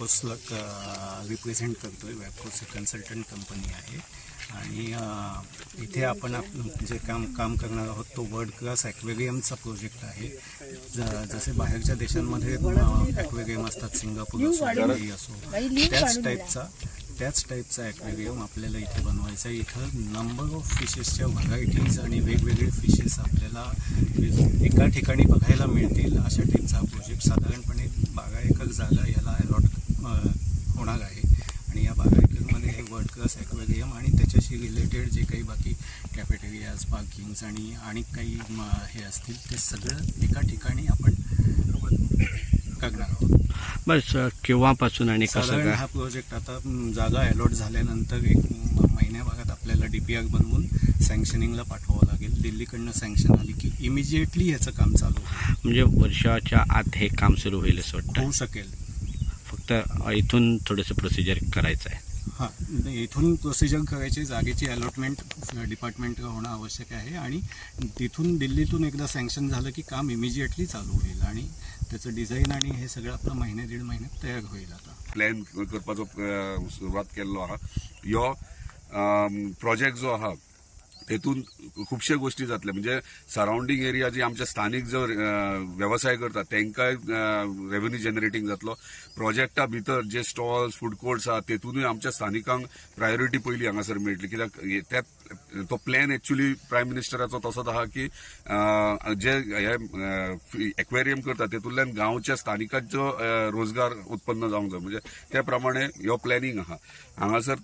वॅपकोसला represent करतोय. वॅपकोस consultant company आहे आणि इथे आपण जे काम करणार आहोत तो वर्ल्ड क्लास ॲक्वेरियमचा प्रोजेक्ट आहे. जसे बाहेरच्या देशांमध्ये ॲक्वेरियम असतात, सिंगापूर असो, दुबई असो, त्याच टाईपचा ॲक्वेरियम आपल्याला इथे बनवायचा आहे. इथं नंबर ऑफ फिशेसच्या व्हरायटीज आणि वेगवेगळे फिशेस आपल्याला एका ठिकाणी बघायला मिळतील अशा टाईपचा हा प्रोजेक्ट. साधारणपणे 12 एकर जागा याला अलॉट होणार आहे आणि या 12 एकरमध्ये हे वर्ल्ड क्लास ॲक्वेरियम आणि त्याच्याशी रिलेटेड जे काही बाकी कॅफेटेरियाज, पार्किंग्स आणि काही हे असतील ते सगळं एका ठिकाणी आपण करणार आहोत. बस केव्हापासून आणि साधारण हा प्रोजेक्ट आता जागा अलॉट झाल्यानंतर 1 महिन्याभरात आपल्याला DPR बनवून सँक्शनिंगला पाठवावं लागेल. दिल्लीकडनं सँक्शन आली की इमिजिएटली ह्याचं काम चालू होईल. म्हणजे वर्षाच्या आत हे काम सुरू होईल असं वाटतं? होऊ शकेल. फक्त इथून थोडंसं प्रोसिजर करायचं आहे. हां, इथून प्रोसिजर करायची, जागेची अलॉटमेंट डिपार्टमेंट होणं आवश्यक आहे आणि तिथून दिल्लीतून एकदा सँक्शन झालं की काम इमिजिएटली चालू होईल आणि त्याचं डिझाईन आणि हे सगळं आपलं 1-1.5 महिन्यात तयार होईल. आता प्लॅन करपाचो सुरवात केल्लो आहा. ह्यो प्रोजेक्ट जो आहा तेतून खुबशे गोष्टी जातले. म्हणजे सराउंडिंग एरिया जी आमच्या स्थानिक जो व्यवसाय करतात तांकांय रेव्हेन्यू जनरेटिंग जातलो. प्रोजेक्टा भितर जे स्टॉल्स, फूड कोर्ट्स आहात तेतूनय आमच्या स्थानिकांक प्रायोरिटी पयली हांगासर मेळटली. कित्याक तो प्लॅन एक्चुअली प्रायम मिनिस्टराचो तसोच आहा की जे हे एक्वेरियम करतात तेतूंतल्यान गांवच्या स्थानिकांचो रोजगार उत्पन्न जावंक जाय. म्हणजे त्या प्रमाणे ह्यो प्लॅनिंग आहा. हांगासर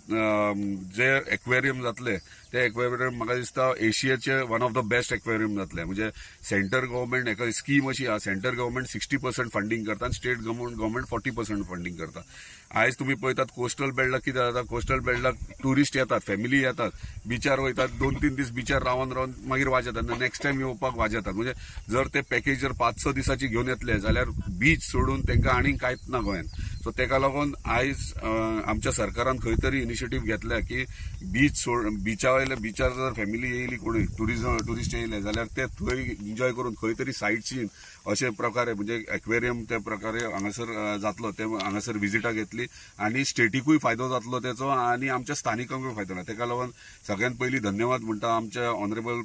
जे एक्वेरियम जातले ते एक्वेरियम म्हाका दिसता एशियाचे one of the best aquarium जातले. म्हणजे सेंटर गव्हर्मेंट एका स्कीम अशी आहा, सेंटर गव्हर्मेंट 60% फंडिंग करता आणि स्टेट गव्हर्मेंट 40% फंडिंग करता. आयज तुम्ही पळयतात कोस्टल बेल्टाक कितें जाता, कोस्टल बेल्टाक टुरिस्ट येतात, फॅमिली येतात, बिचार वयतात, 2-3 दीस बिचार रावन मागीर वाजेतात, नेक्स्ट टायम येवपाक वाजेतात. म्हणजे जर ते पॅकेज जर 5-6 दिसाची घेवन येतले जाल्यार बीच सोडून तांकां आनीक कांयच ना गोंयांत. सो तेका लागून आयज आमच्या सरकारान खंय तरी इनिशिएटीव घेतल्या की बिचार जर फॅमिली येयली, कोणी टुरिस्ट येयले जाल्यार ते थंय एन्जॉय करून खंय तरी सायट सीन अशे प्रकारे म्हणजे एक्वेरियम त्या प्रकारे हांगासर जातलो. ते हांगासर विजिटाक येतली आणि स्टेटीकूय फायदो जातलो तेचो आणि आमच्या स्थानिकांकूय फायदो जातलो. तेका लागून सगळ्यात पयलीं धन्यवाद म्हणटा आमच्या ऑनरेबल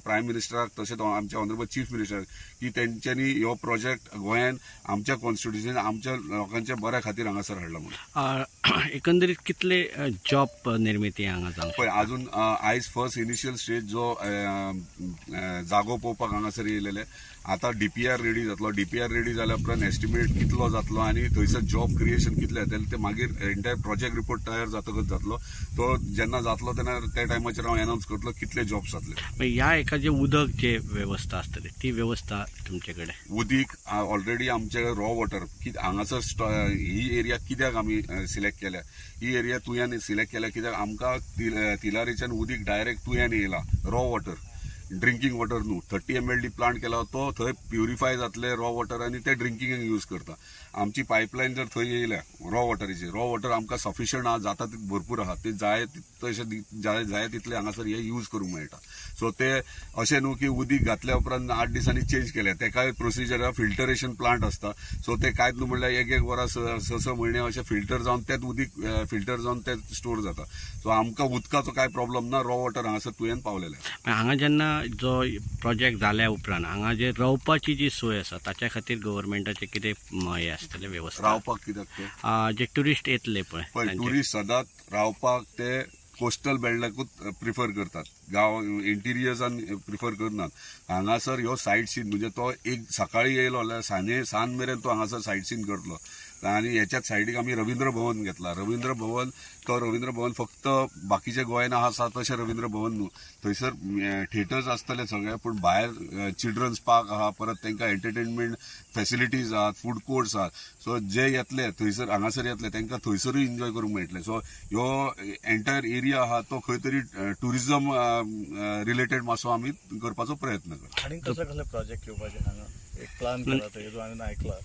प्रायम मिनिस्टराक तशेंच आमच्या ऑनरेबल चीफ मिनिस्टराक की तेंच्यांनी ह्यो प्रोजेक्ट गोंयांत आमच्या कॉन्स्टिट्युएन्सीन आमच्या लोकांच्या बऱ्या खातीर हांगासर हाडला. म्हणून एकंदरीत कितले जॉब निर्मिती हांगा जावंक पळय अजून आयज फर्स्ट इनिशियल स्टेज जो जागो पळोवपाक हांगासर येयलेले. आता DPR रेडी जातलो. DPR रेडी जाल्या उपरांत एस्टिमेट कितलो जातलो आणि थंयसर जॉब क्रिएशन कितले जातले ते मागीर एंटायर प्रोजेक्ट रिपोर्ट तयार जातकच जातलो. तो जेन्ना जातलो तेन्ना त्या टायमाचेर हांव अनाउन्स करतलो कितले जॉब्स जातले. ह्या एका जे उदक जे व्यवस्था आसतली ती व्यवस्था तुमचे कडेन? उदीक ऑलरेडी आमचे रॉ वॉटर हांगासर ही एरिया कित्याक आमी सिलेक्ट केल्या, ही एरिया तुयेन सिलेक्ट केल्या कित्याक आमकां तिलारीच्यान उदीक डायरेक्ट तुयेन येयला. रॉ वॉटर ड्रिंकिंग वॉटर न्हू. 30 mld प्लांट केला तो थंय प्युरिफाय जातले रॉ वॉटर आणि ते ड्रिंकिंगाक यूज करता. आमची पायपलायन जर थंय येयल्या रॉ वॉटरीची, रॉ वॉटर आमकां सफिशियंट आहा, जाता तितले भरपूर आहा, ते जाय तितले हांगासर हे यूज करूंक मेळटा. सो ते अशें न्हू की उदीक घातल्या उपरांत 8 दिसांनी चेंज केले. तेकाय प्रोसिजर फिल्टरेशन प्लांट आसता. सो ते कांयच न्हू म्हणल्यार 1-1 वरां 6 म्हयने अशें फिल्टर जावन तेच उदीक फिल्टर जावन ते स्टोर जाता. सो आमकां उदकाचो कांय प्रॉब्लम ना. रॉ वॉटर हांगासर तुवेन पावलेले. हांगा जेन्ना जो प्रोजेक्ट जाल्या उपरांत हांगा जे रावपाची जी सोय आसा ताच्या खातीर गव्हर्मेंटाचे कितें हे आसतले व्यवस्था? रावपाक कित्याक ते जे ट्युरिस्ट येतले पळय ट्युरिस्ट सदांच रावपाक ते कोस्टल बेल्टाकूच प्रिफर करतात. गांव इंटिरियर्सान प्रिफर करनात. हांगासर ह्यो सायट सीन म्हणजे तो एक सकाळी येयलो जाल्यार सांज मेरेन तो हांगासर सायट सीन करतलो. आणि ह्याच्याच सायडीक आमी रवींद्र भवन घेतला. रवींद्र भवन फक्त बाकीचे गोंयान आसा तशें रवींद्र भवन न्हू. थंयसर थिएटर्स आसतले सगळे, पूण भायर चिल्ड्रन्स पार्क आहा, परत तांकां एंटरटेनमेंट फॅसिलिटीज आहात, फूड कोर्ट्स आहात. सो जे येतले थंयसर हांगासर येतले तांकां थंयसरूय एन्जॉय करूंक मेळटले. सो ह्यो एंटायर एरिया आहा तो खंय तरी टुरिझम रिलेटेड मातसो आमी करपाचो प्रयत्न करता. आनी कसले प्रोजेक्ट येवपाचे हांगा एक प्लान केला तो हांवें आयकला.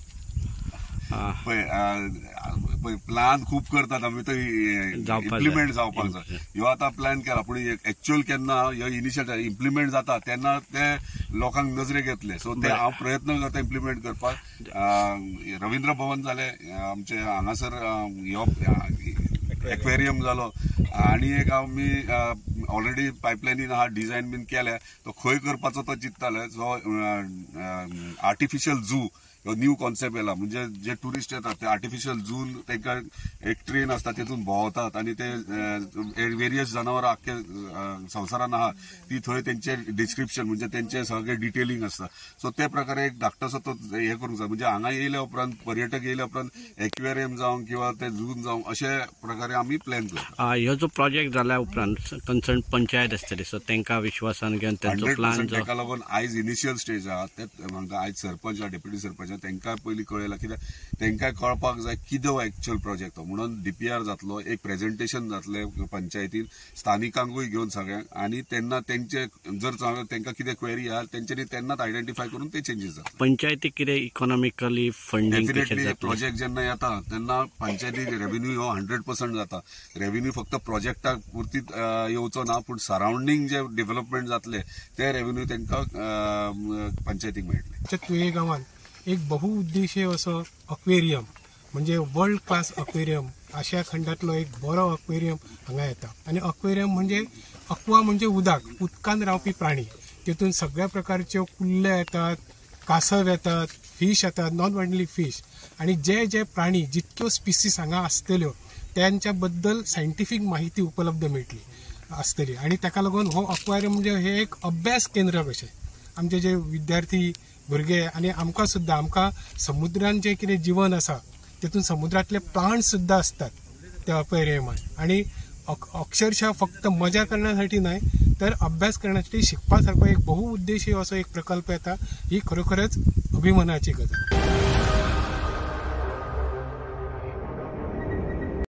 पळय प्लॅन खूप करतात आम्ही तर इम्प्लिमेंट जावपाक जाय ह्यो आतां प्लॅन केला पूण एक्च्युअल केन्ना ह्यो इनिशियल इम्प्लिमेंट जाता तेन्ना ते लोकांक नजरेक येतले सो ते हांव प्रयत्न करता इम्प्लिमेंट करपाक रवींद्र भवन जाले आमचे हांगासर ह्यो एक्वेरियम जालो आनी एक आमी ऑलरेडी पायपलायनीन आहा डिझायन बीन केल्या तो खंय करपाचो तो चिंतताले so artificial zoo new concept येला म्हणजे जे टुरिस्ट येतात ते आर्टिफिशियल झून तांकां एक ट्रेन आसता तेतून भोंवतात आनी ते वेरियस जनावरां आख्खे संवसारान आहा ती थंय तेंचे डिस्क्रिप्शन म्हणजे तेंचे सगळे डिटेलिंग आसता सो ते प्रकारे एक धाकटोसो तो हे करूंक जाय म्हणजे हांगा येयल्या उपरांत पर्यटक येयल्या उपरांत एक्वेरियम जावं किंवा ते झून जावं अशे प्रकारे आमी प्लॅन करता ह्यो जो प्रोजेक्ट जाल्या उपरांत कन्सर्न पंचायत आसतली सो तांकां विश्वासान घेवन त्यांचो प्लॅन जो ताका लागून आयज इनिशियल स्टेज आहा ते म्हाका आयज सरपंच डेप्युटी सरपंच तांकां पयलीं कळयलां कित्याक तांकां कळपाक जाय कितें एक्च्युअल प्रोजेक्ट तो म्हणून डीपीआर जातलो एक प्रेझेंटेशन जातलें पंचायतीन स्थानिकांकूय घेवन सगळ्यांक आनी तेन्ना तेंचे जर तांकां कितें क्वेरी आहा तेंच्यांनी तेन्नाच आयडेंटिफाय करून ते चेंजीस जाता पंचायतीक कितें इकॉनॉमिकली फंडिंग डेफिनेटली प्रोजेक्ट जेन्ना येता तेन्ना पंचायतीक रेव्हेन्यू हो 100% जाता रेव्हेन्यू फक्त प्रोजेक्टाक पुरतीच येवचो ना पूण सरावंडींग जे डेव्हलपमेंट जातले ते रेव्हेन्यू तांकां पंचायतीक मेळटले तुये गांवांत एक बहुउद्देशीय असो अक्वेरियम म्हणजे वर्ल्ड क्लास अक्वेरियम आशिया खंडातलो एक बरो अक्वेरियम हांगा येता आनी अक्वेरियम म्हणजे अक्वा म्हणजे उदकांत रावपी प्राणी तेतून सगळ्या प्रकारच्यो कुल्ले येतात कासव येतात फिश येतात नॉट ओन्ली फिश आणि जे प्राणी जितक्यो स्पिसीस हांगा आसतल्यो त्यांच्या बद्दल सायंटिफीक माहिती उपलब्ध मेळटली आसतली आणि ताका लागून हो अक्वेरियम म्हणजे हे एक अभ्यास केंद्र कशें आमचे जे विद्यार्थी भुरगे आनी आमकां समुद्रान जे कितें जीवन आसा तेतून समुद्रातले प्लांट्स सुद्दां असतात त्या अक्वेरियमांत आणि अक्षरशः फक्त मजा करण्यासाठी नाही तर अभ्यास करण्यासाठी शिकपासारखो एक बहुउद्देशीय असो एक प्रकल्प येता ही खरोखरच अभिमानाची गजाल.